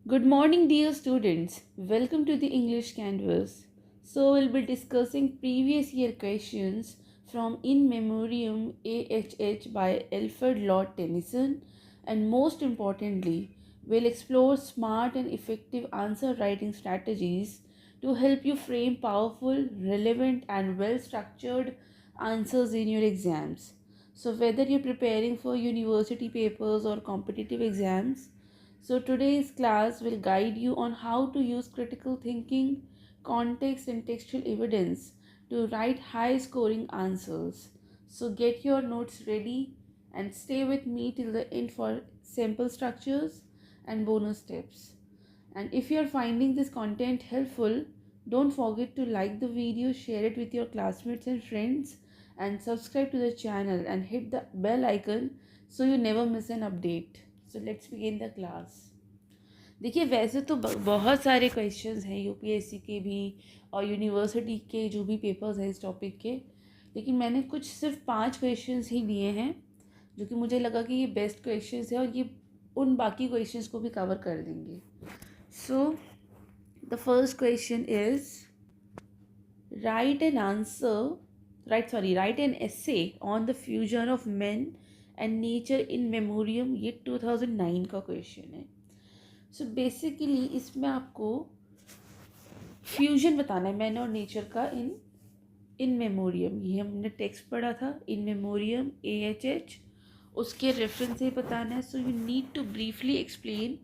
Good morning, dear students. Welcome to the English Canvas. So, we'll be discussing previous year questions from In Memoriam AHH by Alfred Lord Tennyson, and most importantly, we'll explore smart and effective answer writing strategies to help you frame powerful, relevant, and well structured answers in your exams. So, whether you're preparing for university papers or competitive exams, so today's class will guide you on how to use critical thinking, context and textual evidence to write high scoring answers. So get your notes ready and stay with me till the end for sample structures and bonus tips. And if you are finding this content helpful, don't forget to like the video, share it with your classmates and friends, and subscribe to the channel and hit the bell icon so you never miss an update. So let's begin the class. देखिए वैसे तो बहुत सारे questions हैं UPSC के भी और university के जो भी पेपर्स हैं इस टॉपिक के, लेकिन मैंने कुछ सिर्फ 5 क्वेश्चंस ही लिए हैं जो कि मुझे लगा कि ये बेस्ट क्वेश्चंस है और ये उन बाकी क्वेश्चंस को भी कवर कर देंगे. So the first question is write an essay on the fusion of men and nature in memoriam. ये 2009 का क्वेश्चन है. सो बेसिकली इसमें आपको फ्यूजन बताना है मैन और नेचर का इन मेमोरियम. ये हमने टेक्स्ट पढ़ा था, इन मेमोरियम AHH, उसके रेफरेंस से बताना है. So you need to briefly explain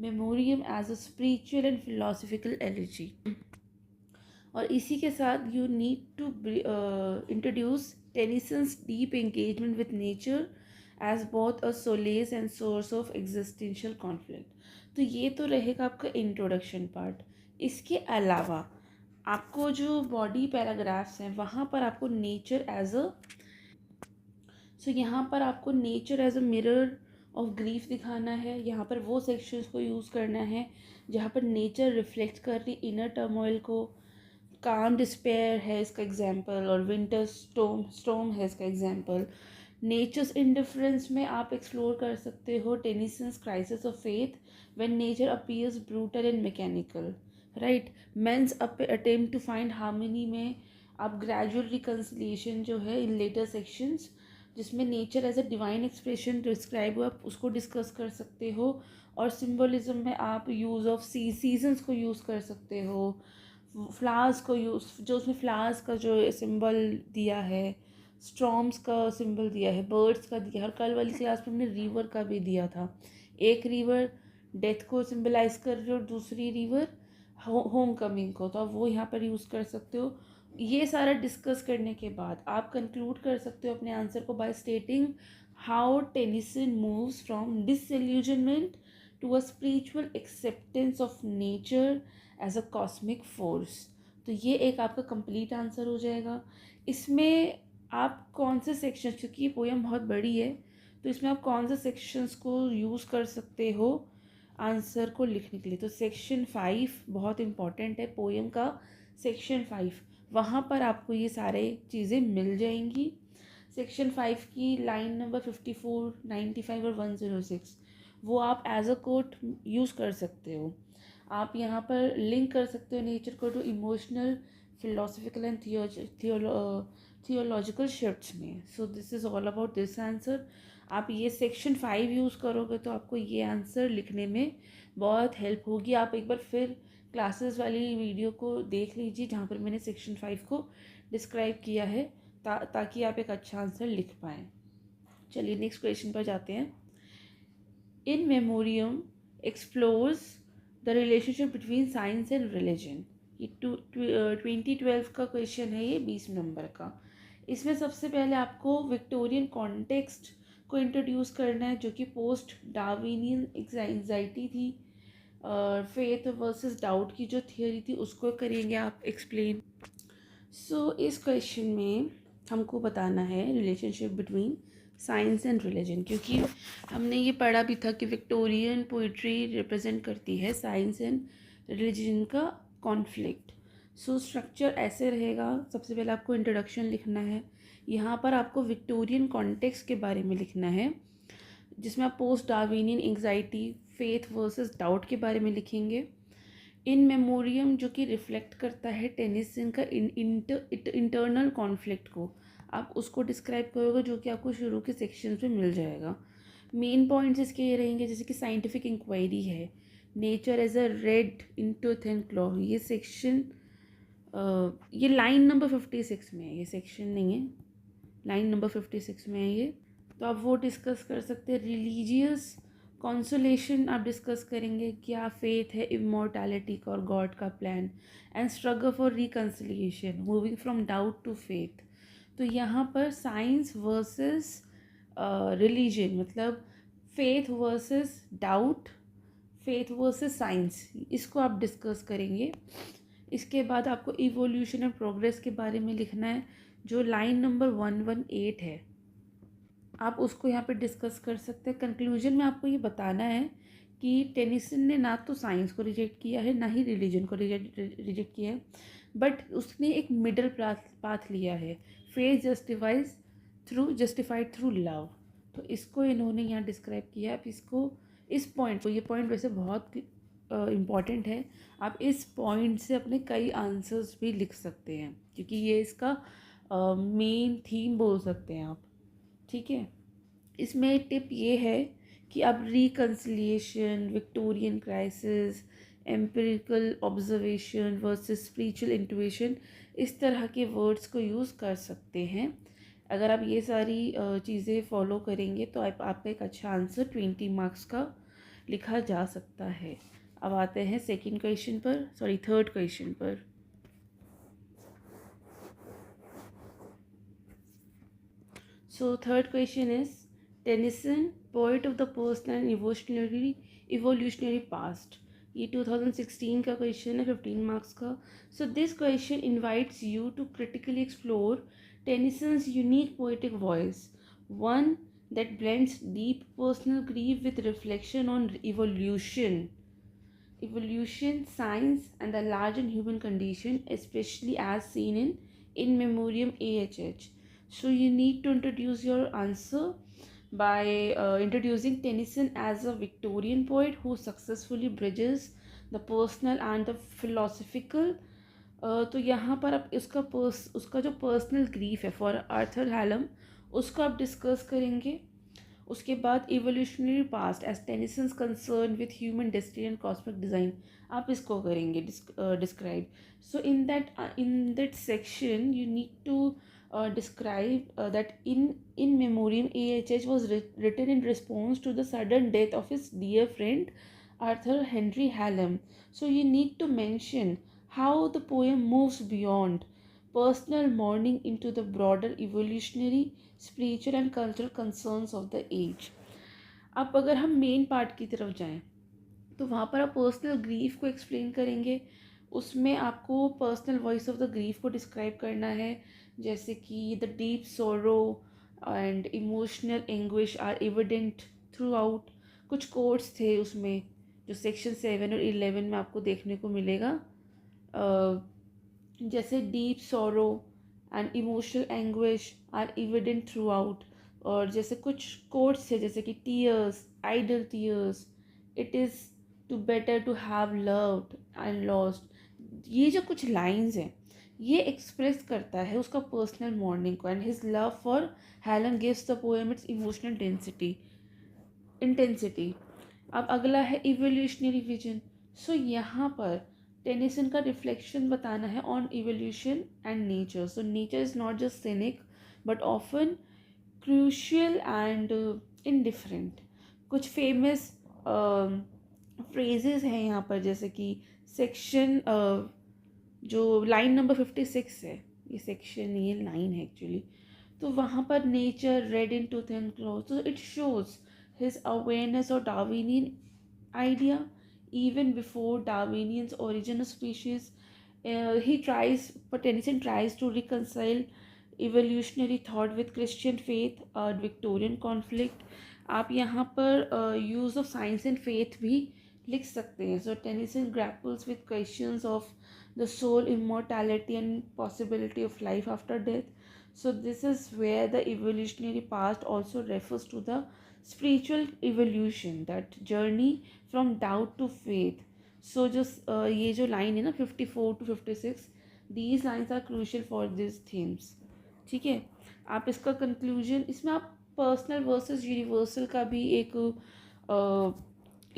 Memoriam as a spiritual and philosophical elegy. और इसी के साथ you need to introduce Tennyson's deep engagement with nature as both a solace and source of existential conflict. तो ये तो रहेगा आपका introduction part. इसके अलावा आपको जो बॉडी पैराग्राफ्स हैं वहाँ पर आपको नेचर एज अ यहाँ पर आपको nature as a mirror of grief दिखाना है. यहाँ पर वो सेक्शंस को यूज़ करना है जहाँ पर नेचर रिफ्लेक्ट कर रही इनर टर्मोइल को. काम डिस्पेयर है इसका एग्जाम्पल और विंटर स्टोम है इसका एग्जाम्पल. नेचर्स इंडिफरेंस में आप एक्सप्लोर कर सकते हो Tennyson's crisis of faith when nature appears brutal and mechanical. Right. Men's attempt to find harmony में आप ग्रेजुअल रिकन्सिलिएशन जो है इन लेटर सेक्शंस जिसमें nature as a divine expression describe हुआ आप उसको डिस्कस कर सकते हो. और सिम्बोलिज्म में आप यूज़ ऑफ सीजन्स को यूज़ कर सकते हो. फ्लावर्स को यूज़ जो उसमें फ्लावर्स का जो सिंबल दिया है, स्टॉर्म्स का सिंबल दिया है, बर्ड्स का दिया है. और कल वाली क्लास में हमने रिवर का भी दिया था. एक रिवर डेथ को सिंबलाइज कर रही है और दूसरी रिवर होम कमिंग को, तो आप वो यहाँ पर यूज़ कर सकते हो. ये सारा डिस्कस करने के बाद आप कंक्लूड कर सकते हो अपने आंसर को by stating how Tennyson moves from disillusionment to a spiritual acceptance of nature as a cosmic force. तो ये एक आपका कंप्लीट आंसर हो जाएगा. इसमें आप कौन से सेक्शन, क्योंकि ये पोएम बहुत बड़ी है तो इसमें आप कौन से सेक्शंस को यूज़ कर सकते हो आंसर को लिखने के लिए. तो सेक्शन 5 बहुत इम्पॉर्टेंट है पोएम का. सेक्शन 5 वहाँ पर आपको ये सारे चीज़ें मिल जाएंगी. सेक्शन 5 की लाइन नंबर 54, 95 और 106 वो आप एज अ कोट यूज़ कर सकते हो. आप यहाँ पर लिंक कर सकते हो नेचर को to emotional, philosophical and theological shifts में. So this is all about this answer. आप ये सेक्शन 5 यूज़ करोगे तो आपको ये आंसर लिखने में बहुत हेल्प होगी. आप एक बार फिर क्लासेस वाली वीडियो को देख लीजिए जहाँ पर मैंने सेक्शन 5 को डिस्क्राइब किया है ताकि आप एक अच्छा आंसर लिख पाएँ. चलिए नेक्स्ट क्वेश्चन पर जाते हैं. In Memoriam explores the relationship between science and religion. ये 2012 का क्वेश्चन है, ये 20 नंबर का. इसमें सबसे पहले आपको विक्टोरियन कॉन्टेक्स्ट को इंट्रोड्यूस करना है जो कि पोस्ट डार्विनियन एंजाइटी थी और फेथ वर्सेस डाउट की जो थियोरी थी उसको करेंगे आप एक्सप्लेन. सो इस क्वेश्चन में हमको बताना है relationship between science and religion, क्योंकि हमने ये पढ़ा भी था कि विक्टोरियन पोइट्री रिप्रेजेंट करती है साइंस एंड रिलीजन का कॉन्फ्लिक्ट. सो स्ट्रक्चर ऐसे रहेगा. सबसे पहले आपको इंट्रोडक्शन लिखना है. यहाँ पर आपको विक्टोरियन कॉन्टेक्स्ट के बारे में लिखना है जिसमें आप post Darwinian anxiety, faith versus doubt के बारे में लिखेंगे। इन मेमोरियम जो कि रिफ्लेक्ट करता है टेनिसन का इंटरनल कॉन्फ्लिक्ट को, आप उसको डिस्क्राइब करोगे, जो कि आपको शुरू के सेक्शन में मिल जाएगा। मेन पॉइंट्स इसके ये रहेंगे, जैसे कि साइंटिफिक इंक्वायरी है, nature as a red into thin claw, ये सेक्शन ये लाइन नंबर 56 में है, ये सेक्शन नहीं है, लाइन नंबर 56 में है ये, तो आप वो डिस्कस कर सकते हैं। रिलीजियस कॉन्सोलेशन आप डिस्कस करेंगे, क्या फेथ है इमॉर्टैलिटी का और गॉड का plan, and struggle for reconciliation moving from doubt to faith. तो यहाँ पर साइंस वर्सेस रिलीजन, मतलब faith versus doubt, faith versus science, इसको आप डिस्कस करेंगे। इसके बाद आपको इवोल्यूशन एंड प्रोग्रेस के बारे में लिखना है, जो लाइन नंबर 118 है, आप उसको यहाँ पे डिस्कस कर सकते हैं। कंक्लूजन में आपको ये बताना है कि टेनिसन ने ना तो साइंस को रिजेक्ट किया है, ना ही रिलीजन को रिजेक्ट किया है, बट उसने एक मिडल पाथ लिया है, फेथ जस्टिफाइड थ्रू लव। तो इसको इन्होंने यहाँ डिस्क्राइब किया। आप इसको, इस पॉइंट को, ये पॉइंट वैसे बहुत इम्पॉर्टेंट है, आप इस पॉइंट से अपने कई आंसर्स भी लिख सकते हैं, क्योंकि ये इसका मेन थीम बोल सकते हैं आप, ठीक है। इसमें टिप ये है कि आप reconciliation, Victorian crisis, empirical observation versus spiritual intuition, इस तरह के वर्ड्स को यूज़ कर सकते हैं। अगर आप ये सारी चीज़ें फॉलो करेंगे तो आपका एक अच्छा आंसर 20 मार्क्स का लिखा जा सकता है। अब आते हैं सेकंड क्वेश्चन पर, सॉरी थर्ड क्वेश्चन पर। So third question is, Tennyson, poet of the personal and evolutionary past. ये 2016 का क्वेश्चन है, 15 मार्क्स का। So this question invites you to critically explore Tennyson's unique poetic voice, one that blends deep personal grief with reflection on evolution, science, and the larger human condition, especially as seen in In Memoriam AHH. So you need to introduce your answer by introducing Tennyson as a Victorian poet who successfully bridges the personal and the philosophical. तो यहाँ पर आप उसका जो personal grief है for Arthur Hallam, उसको आप discuss करेंगे। उसके बाद evolutionary past as Tennyson's concern with human destiny and cosmic design, आप इसको करेंगे describe. So in that section you need to describe that in memoriam AHH was written in response to the sudden death of his dear friend Arthur Henry Hallam. So you need to mention how the poem moves beyond personal mourning into the broader evolutionary, spiritual and cultural concerns of the age. अब अगर हम main part की तरफ जाएं तो वहाँ पर आप पर्सनल ग्रीफ को एक्सप्लेन करेंगे। उसमें आपको personal voice of the grief को डिस्क्राइब करना है, जैसे कि the deep sorrow and emotional anguish are evident throughout. कुछ कोट्स थे उसमें जो सेक्शन 7 और 11 में आपको देखने को मिलेगा, जैसे deep sorrow and emotional anguish are evident throughout. और जैसे कुछ कोट्स थे जैसे कि tears, idle tears, it is too better to have loved and lost. ये जो कुछ लाइंस हैं ये एक्सप्रेस करता है उसका पर्सनल मॉर्निंग को, and his love for Helen gives the poem it's emotional intensity. अब अगला है इवोल्यूशनरी विजन। सो यहाँ पर टेनिसन का रिफ्लेक्शन बताना है on evolution and nature. So nature is not just scenic but often crucial and indifferent. कुछ फेमस फ्रेजेस हैं यहाँ पर, जैसे कि सेक्शन जो लाइन नंबर 56 है, ये सेक्शन, ये लाइन है एक्चुअली, तो वहाँ पर नेचर रेड इन टू थिन क्लॉथ, तो it shows his awareness of Darwinian idea even before Darwinian's origin of species. Tennyson tries to reconcile evolutionary thought with Christian faith और Victorian conflict. आप यहाँ पर use of science and faith भी लिख सकते हैं. So Tennyson grapples with questions of the soul, immortality and possibility of life after death. So this is where the evolutionary past also refers to the spiritual evolution, that journey from doubt to faith. So just ये जो line है ना 54 to 56, these lines are crucial for these themes. ठीक है, आप इसका conclusion, इसमें आप पर्सनल वर्सेस यूनिवर्सल का भी एक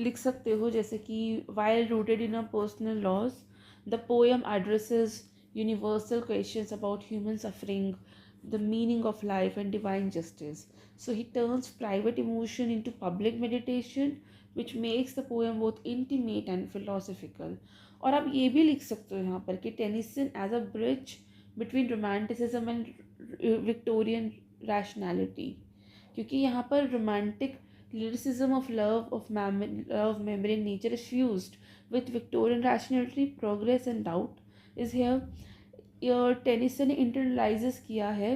लिख सकते हो, जैसे कि while rooted in a personal laws, the poem addresses universal questions about human suffering, the meaning of life and divine justice. So he turns private emotion into public meditation, which makes the poem both intimate and philosophical. और आप ये भी लिख सकते हो यहाँ पर कि Tennyson as a bridge between romanticism and Victorian rationality, क्योंकि यहाँ पर romantic lyricism of love, memory, and nature is fused with Victorian rationality, progress, and doubt is here. Tennyson ने internalizes किया है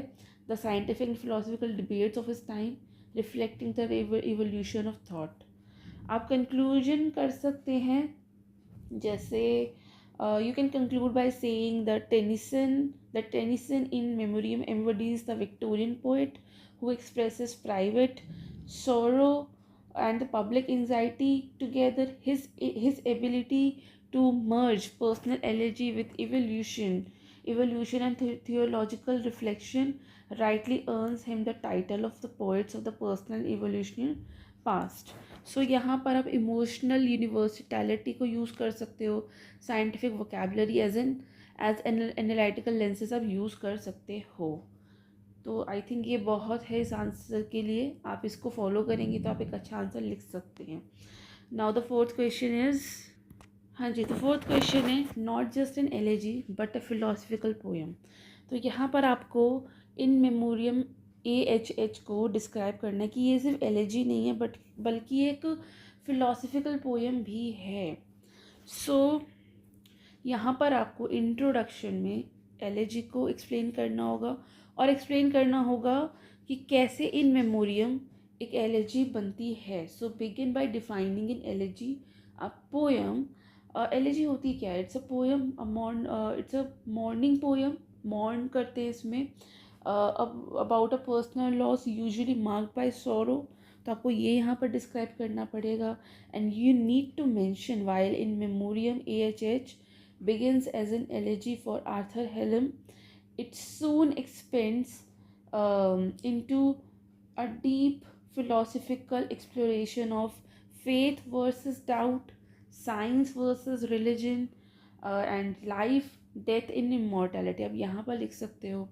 the scientific and philosophical debates of his time, reflecting the evolution of thought. आप conclusion कर सकते हैं, जैसे you can conclude by saying that Tennyson in memoriam embodies the Victorian poet who expresses private sorrow and the public anxiety together. His ability to merge personal elegy with evolution and theological reflection rightly earns him the title of the poets of the personal evolution past. सो यहाँ पर आप emotional यूनिवर्सिटैलिटी को use कर सकते हो, scientific vocabulary as analytical lenses आप use कर सकते हो. तो आई थिंक ये बहुत है इस आंसर के लिए. आप इसको फॉलो करेंगे तो आप एक अच्छा आंसर लिख सकते हैं. Now the fourth question is, हाँ जी, तो फोर्थ क्वेश्चन है not just an elegy but a philosophical poem. तो यहाँ पर आपको इन मेमोरियम AHH को डिस्क्राइब करना है कि ये सिर्फ एलेजी नहीं है बल्कि एक फिलोसफिकल पोएम भी है. सो यहाँ पर आपको इंट्रोडक्शन में एलेजी को एक्सप्लेन करना होगा और एक्सप्लेन करना होगा कि कैसे इन मेमोरियम एक एलेजी बनती है. So begin by defining in elegy a poem. Elegy होती क्या है? It's a poem, it's a mourning poem. Mourn करते हैं इसमें about a personal loss usually marked by sorrow. तो आपको ये यहाँ पर डिस्क्राइब करना पड़ेगा. And you need to mention while In Memoriam AHH begins as an elegy for Arthur Hallam. It soon expands into a deep philosophical exploration of faith versus doubt, science versus religion, and life, death and immortality. अब यहाँ पर लिख सकते हो,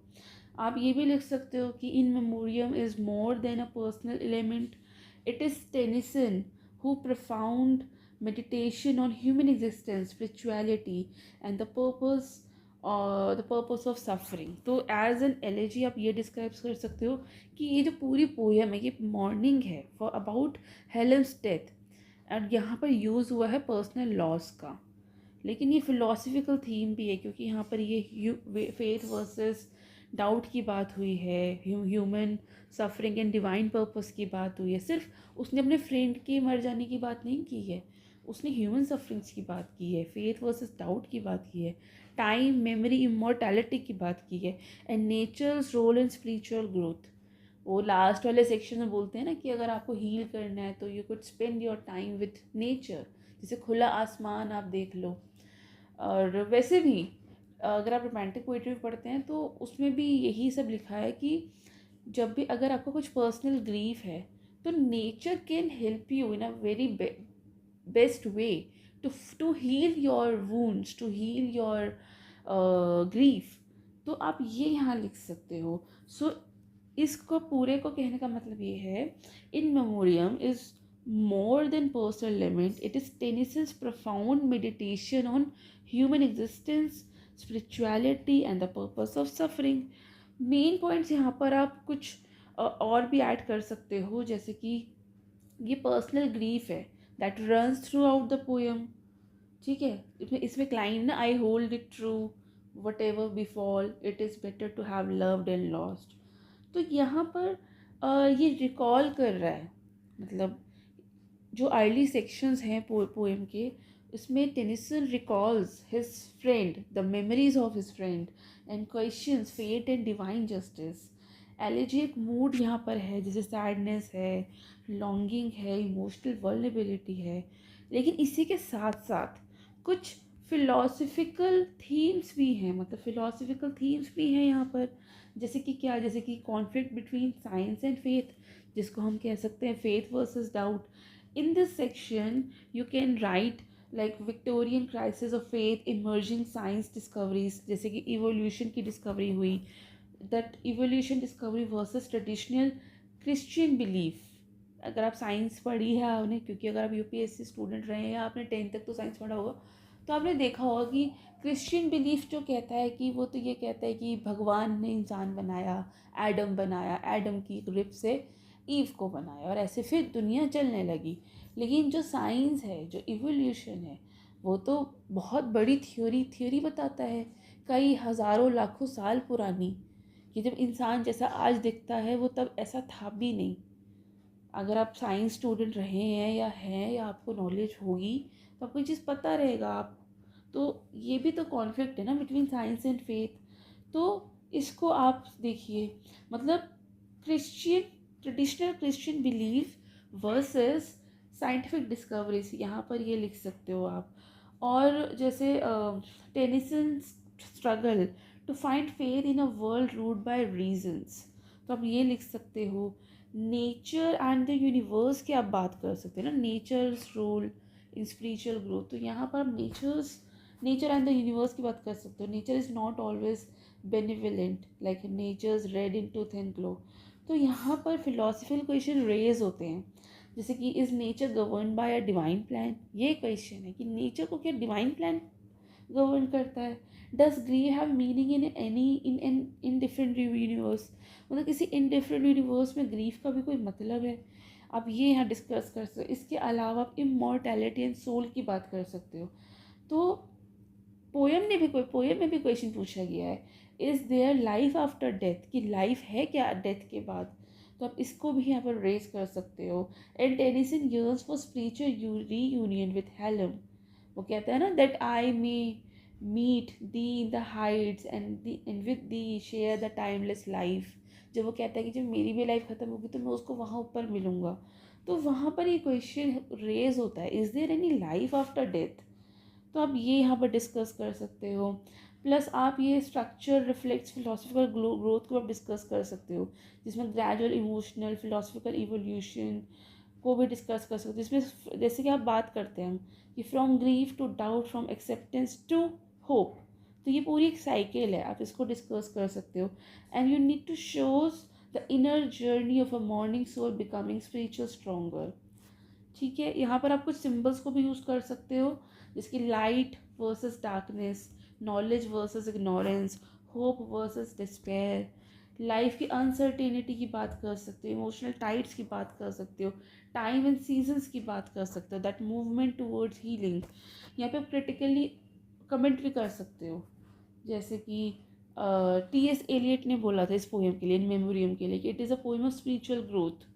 आप ये भी लिख सकते हो कि In Memoriam is more than a personal element. It is Tennyson who profound meditation on human existence, spirituality, and the purpose of suffering. तो एज एन एलेजी आप ये डिस्क्राइब कर सकते हो कि ये जो पूरी पोएम है ये मॉर्निंग है फॉर अबाउट हेलेन्स डेथ. और यहाँ पर यूज़ हुआ है पर्सनल लॉस का, लेकिन ये फिलोसफिकल थीम भी है क्योंकि यहाँ पर ये फेथ वर्सेस डाउट की बात हुई है, human suffering and divine purpose की बात हुई है. सिर्फ उसने अपने फ्रेंड के मर जाने की बात नहीं की है, उसने ह्यूमन सफरिंग्स की बात की है, फेथ वर्सेस डाउट की बात की है, टाइम, मेमोरी, इमोर्टैलिटी की बात की है, and nature's role in spiritual growth. वो लास्ट वाले सेक्शन में बोलते हैं ना कि अगर आपको हील करना है तो you could spend your time with nature. जैसे खुला आसमान आप देख लो. और वैसे भी अगर आप रोमांटिक पोइट्री पढ़ते हैं तो उसमें भी यही सब लिखा है कि जब भी अगर आपको कुछ पर्सनल ग्रीफ है तो nature can help you in a very best way to heal your wounds, to heal your grief. तो आप ये यहाँ लिख सकते हो. सो इसको पूरे को कहने का मतलब ये है, In Memoriam is more than personal limit. It is Tennyson's profound meditation on human existence, spirituality and the purpose of suffering. Main points यहाँ पर आप कुछ और भी ऐड कर सकते हो, जैसे कि ये पर्सनल ग्रीफ है that runs throughout the poem. ठीक है, इसमें क्लाइम ना, I hold it true whatever befall, it is better to have loved and lost. तो यहाँ पर ये रिकॉल कर रहा है, मतलब जो अर्ली सेक्शंस हैं पोएम के, उसमें Tennyson recalls his friend, the memories of his friend, and questions fate and divine justice. Elegiac mood यहाँ पर है, जैसे सैडनेस है, लॉन्गिंग है, इमोशनल वर्नेबिलिटी है। लेकिन इसी के साथ साथ कुछ फिलोसफिकल थीम्स भी हैं, मतलब फिलोसफिकल थीम्स भी हैं यहाँ पर। जैसे कि क्या, जैसे कि conflict between science and faith, जिसको हम कह सकते हैं faith versus doubt. In this section you can write like Victorian crisis of faith, emerging science discoveries, जैसे कि इवोल्यूशन की डिस्कवरी हुई, that evolution discovery versus traditional Christian belief. अगर आप साइंस पढ़ी है आपने, क्योंकि अगर आप यूपीएससी स्टूडेंट रहे हैं या आपने 10th तक तो साइंस पढ़ा होगा, तो आपने देखा होगा कि क्रिश्चियन बिलीफ जो कहता है कि वो तो ये कहता है कि भगवान ने इंसान बनाया, एडम बनाया, एडम की रिप से ईव को बनाया और ऐसे फिर दुनिया चलने लगी। लेकिन जो साइंस है, जो इवोल्यूशन है, वो तो बहुत बड़ी थ्योरी बताता है, कई हज़ारों लाखों साल पुरानी, कि जब इंसान जैसा आज दिखता है वो तब ऐसा था भी नहीं। अगर आप साइंस स्टूडेंट रहे हैं या हैं या आपको नॉलेज होगी तो आपको ये चीज़ पता रहेगा। आप तो ये भी तो कॉन्फ्लिक्ट है ना बिटवीन साइंस एंड फेथ। तो इसको आप देखिए, मतलब Christian, traditional Christian belief versus scientific discoveries, यहाँ पर ये लिख सकते हो आप। और जैसे Tennyson struggle to find faith in a world ruled by reasons, तो आप ये लिख सकते हो। नेचर एंड द यूनिवर्स की आप बात कर सकते हैं ना, nature's role in spiritual growth, तो यहाँ पर आप नेचर एंड द यूनिवर्स की बात कर सकते हो। Nature is not always benevolent like nature's red in to thin glow. तो यहाँ पर फिलोसफिकल क्वेश्चन रेज होते हैं, जैसे कि is nature govern by a divine plan, ये क्वेश्चन है कि नेचर को क्या डिवाइन प्लान गवर्न करता है। Does grieve have meaning in any indifferent universe, मतलब किसी इन डिफरेंट यूनिवर्स में ग्रीफ का भी कोई मतलब है। आप ये यहाँ डिस्कस कर सकते हो। इसके अलावा आप इमॉर्टैलिटी एंड सोल की बात कर सकते हो। तो पोएम में भी क्वेश्चन पूछा गया है, is their life after death, कि लाइफ है क्या डेथ के बाद, तो आप इसको भी यहाँ पर रेज कर सकते हो। And Tennyson yearns for spiritual reunion with Hallam, वो कहता है ना that I may meet thee in the heights and with thee share the timeless life. जब वो कहता है कि जब मेरी भी लाइफ ख़त्म होगी तो मैं उसको वहाँ ऊपर मिलूँगा, तो वहाँ पर ये क्वेश्चन रेज होता है, is there any life after death, तो आप ये यहाँ पर डिस्कस कर सकते हो। प्लस आप ये स्ट्रक्चर रिफ्लेक्ट्स फिलोसफिकल ग्रोथ को आप डिस्कस कर सकते हो, जिसमें ग्रेजुअल इमोशनल फिलोसफिकल इवोल्यूशन को भी डिस्कस कर सकते हो, जिसमें जैसे कि आप बात करते हैं कि from grief to doubt, from acceptance to hope, तो ये पूरी एक साइकिल है, आप इसको डिस्कस कर सकते हो। And you need to shows the inner journey of a mourning soul becoming spiritual stronger. ठीक है, यहाँ पर आप कुछ सिम्बल्स को भी यूज़ कर सकते हो, जिसकी light versus darkness, knowledge versus ignorance, hope versus despair, life की अनसर्टेनिटी की बात कर सकते हो, इमोशनल टाइड्स की बात कर सकते हो, टाइम एंड सीजन्स की बात कर सकते हो, दैट मूवमेंट टूवर्ड्स हीलिंग। यहाँ पे आप क्रिटिकली कमेंट भी कर सकते हो, जैसे कि टी एस एलियट ने बोला था इस पोएम के लिए, इन मेमोरियम के लिए, कि it is a poem of spiritual growth,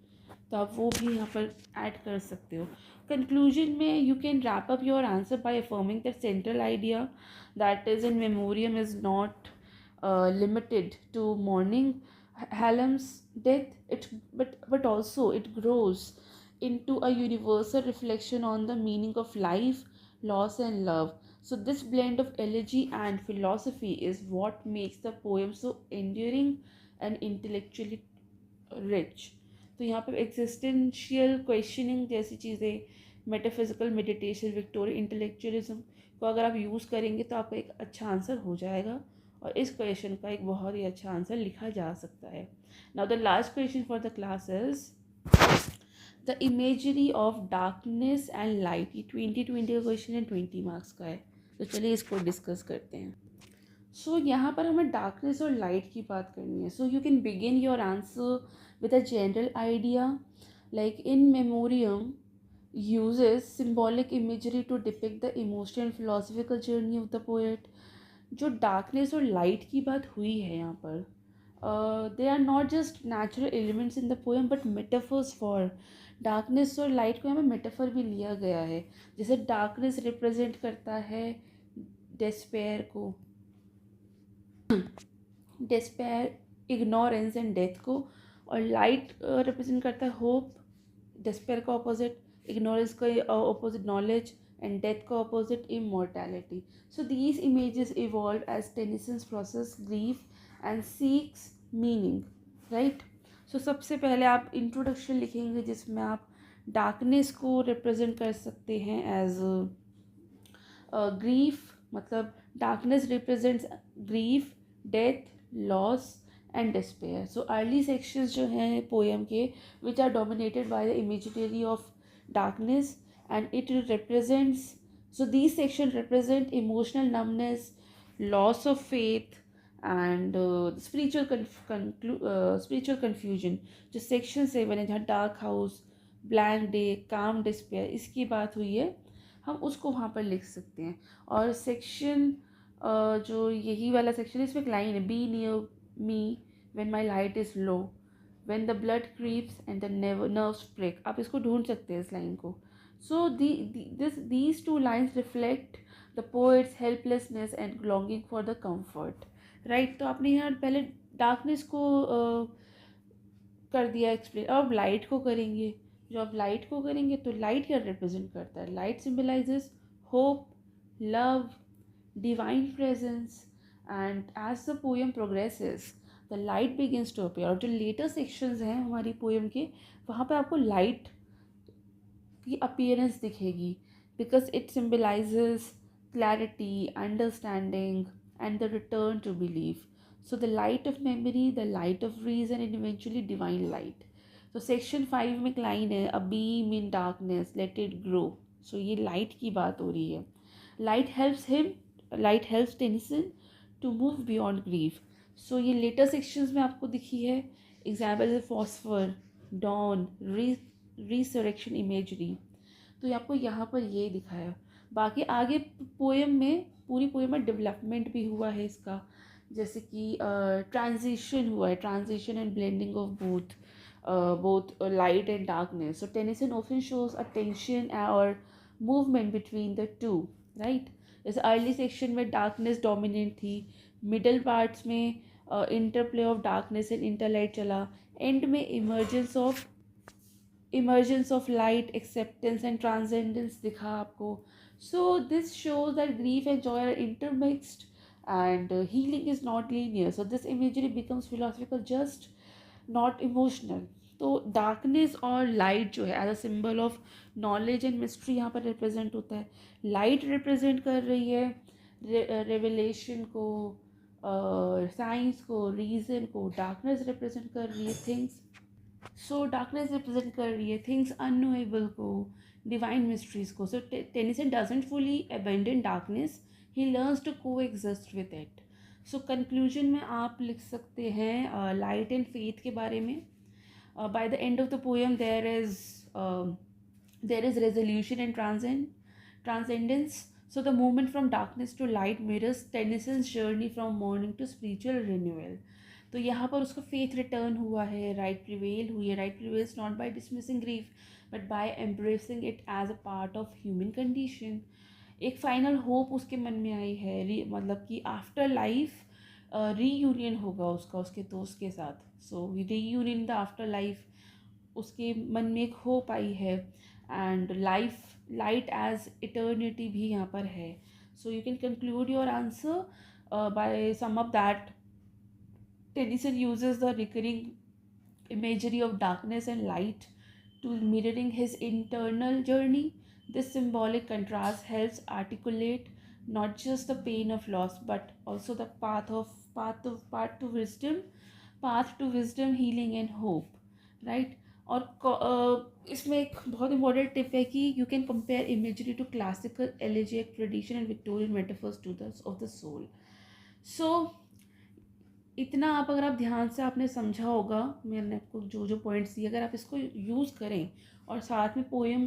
तो आप वो भी यहाँ पर ऐड कर सकते हो। कंक्लूजन में you can wrap up your answer bye affirming that central idea that is in memoriam is not limited to mourning Hallam's death, but also it grows into a universal reflection on the meaning of life, loss, and love. So this blend of elegy and philosophy is what makes the poem so enduring and intellectually rich. तो यहाँ पर existential questioning जैसी चीज़ें, metaphysical meditation, Victorian intellectualism को अगर आप use करेंगे तो आपका एक अच्छा आंसर हो जाएगा, और इस क्वेश्चन का एक बहुत ही अच्छा आंसर लिखा जा सकता है। Now the last question for the class is the imagery of darkness and light. ये 2020 का क्वेश्चन है, 20 मार्क्स का है, तो चलिए इसको डिस्कस करते हैं। सो यहाँ पर हमें डार्कनेस और लाइट की बात करनी है। So you can begin your answer with a general idea like in memoriam uses symbolic imagery to depict the emotional and philosophical journey of the poet। जो डार्कनेस और लाइट की बात हुई है यहाँ पर, they are not just natural elements in the poem but metaphors for darkness और light को यहाँ पर मेटाफर भी लिया गया है। जैसे डार्कनेस रिप्रेजेंट करता है डेस्पेयर को, डिस्पेयर, इग्नोरेंस एंड डेथ को, और लाइट रिप्रेजेंट करता है होप, डिस्पेयर का ऑपोजिट, इग्नोरेंस का ऑपोजिट नॉलेज, एंड डेथ का opposite immortality. So these images evolve as Tennyson's process grief and seeks meaning, right. सो सबसे पहले आप इंट्रोडक्शन लिखेंगे जिसमें आप डार्कनेस को रिप्रेजेंट कर सकते हैं एज ग्रीफ, मतलब darkness represents grief, death, loss and despair. So early sections जो हैं पोएम के which are dominated by the imaginary of darkness, and it represents, so these sections represent emotional numbness, loss of faith, and spiritual confusion. जो section 7 है जहाँ dark house, blank day, काम despair इसकी बात हुई है, हम उसको वहाँ पर लिख सकते हैं. और सेक्शन जो यही वाला सेक्शन है इसमें एक लाइन है, be near me when my light is low, when the blood creeps and the nerves prick. आप इसको ढूंढ सकते हैं इस लाइन को. So these two lines reflect the poet's helplessness and longing for the comfort, right. तो आपने यहाँ पहले डार्कनेस को कर दिया एक्सप्लेन. अब लाइट को करेंगे. जो आप लाइट को करेंगे तो लाइट क्या रिप्रेजेंट करता है? Light symbolises hope, love, divine presence, and as the poem progresses the light begins to appear. और जो लेटर सेक्शंस हैं हमारी पोएम के, वहाँ पे आपको लाइट की अपीयरेंस दिखेगी, because it symbolises clarity, understanding and the return to believe. So the light of memory, the light of reason and eventually divine light. तो सेक्शन 5 में एक लाइन है, a beam in darkness let it grow. So ये light की बात हो रही है. Light helps Tennyson to move beyond grief. So ये लेटर सेक्शंस में आपको दिखी है. एग्जाम्पल है फॉस्फर, डॉन, रिसरेक्शन इमेजरी. तो ये आपको यहाँ पर ये दिखाया. बाकी आगे पोएम में, पूरी पोएम में डेवलपमेंट भी हुआ है इसका, जैसे कि ट्रांजिशन हुआ है, transition and blending of both light and darkness. So Tennyson often shows a tension or movement between the two, right. जैसे अर्ली सेक्शन में डार्कनेस डोमिनेंट थी, मिडल पार्ट्स में interplay of darkness and interlight चला, end में emergence of light, acceptance and transcendence दिखा आपको. So this shows that grief and joy are intermixed and healing is not linear. So this imagery becomes philosophical, just not emotional. तो darkness और light जो है as a symbol of knowledge and mystery यहाँ पर represent होता है. Light represent कर रही है रेवलेशन को, साइंस को, रीजन को. डार्कनेस रिप्रेजेंट कर रही है थिंग्स. सो डार्कनेस रिप्रेजेंट कर रही है थिंग्स अननोएबल को, डिवाइन मिस्ट्रीज को. So Tennyson doesn't fully abandon darkness, he learns to coexist with it. So conclusion में आप लिख सकते हैं लाइट एंड फेथ के बारे में. By the end of the poem there is resolution and transcendence. So the movement from darkness to light mirrors Tennyson's journey from mourning to spiritual renewal. तो यहाँ पर उसका फेथ रिटर्न हुआ है, right prevail हुई है. Right prevails not by dismissing grief but by embracing it as a part of human condition. एक final hope उसके मन में आई है, मतलब कि आफ्टर लाइफ रीयूनियन होगा उसका उसके दोस्त के साथ. सो रीयूनियन द आफ्टर लाइफ, उसके मन में एक होप आई है. एंड लाइट एज इटर्निटी भी यहाँ पर है. So you can conclude your answer by sum of that Tennyson uses the recurring imagery of darkness and light to mirroring his internal journey. This symbolic contrast helps articulate not just the pain of loss but also the path to wisdom, healing and hope, right. और इसमें एक बहुत important tip है कि you can compare imagery to classical elegiac tradition and Victorian metaphors to the of the soul. So इतना आप अगर आप ध्यान से आपने समझा होगा, मैंने आपको जो जो पॉइंट्स दिए, अगर आप इसको यूज़ करें और साथ में पोएम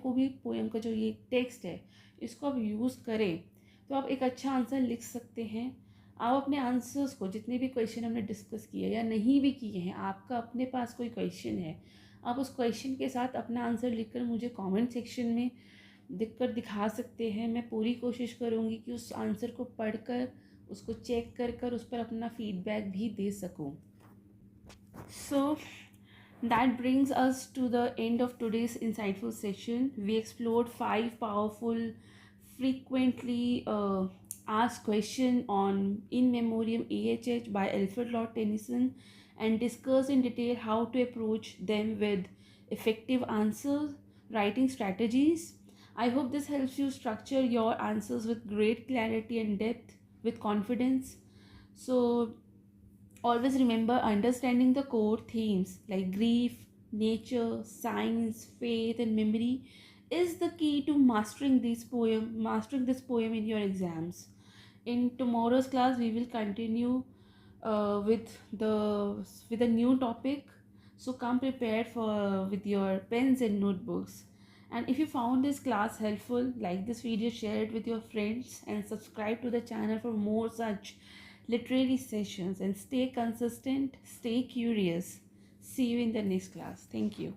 का जो ये टेक्स्ट है इसको आप यूज़ करें तो आप एक अच्छा आंसर लिख सकते हैं. आप अपने आंसर्स को, जितने भी क्वेश्चन हमने डिस्कस किए या नहीं भी किए हैं, आपका अपने पास कोई क्वेश्चन है, आप उस क्वेश्चन के साथ अपना आंसर लिखकर मुझे कमेंट सेक्शन में दिखा सकते हैं. मैं पूरी कोशिश करूँगी कि उस आंसर को पढ़कर, उसको चेक कर उस पर अपना फीडबैक भी दे सकूं. So that brings us to the end of today's insightful session. We explored 5 powerful, frequently asked questions on In Memoriam AHH by Alfred Lord Tennyson and discussed in detail how to approach them with effective answers, writing strategies. I hope this helps you structure your answers with great clarity and depth with confidence. So always remember, understanding the core themes like grief, nature, science, faith, and memory is the key to mastering this poem in your exams. In tomorrow's class, we will continue with a new topic. So come prepared for with your pens and notebooks. And if you found this class helpful, like this video, share it with your friends, and subscribe to the channel for more such literary sessions. And stay consistent, stay curious. See you in the next class. Thank you.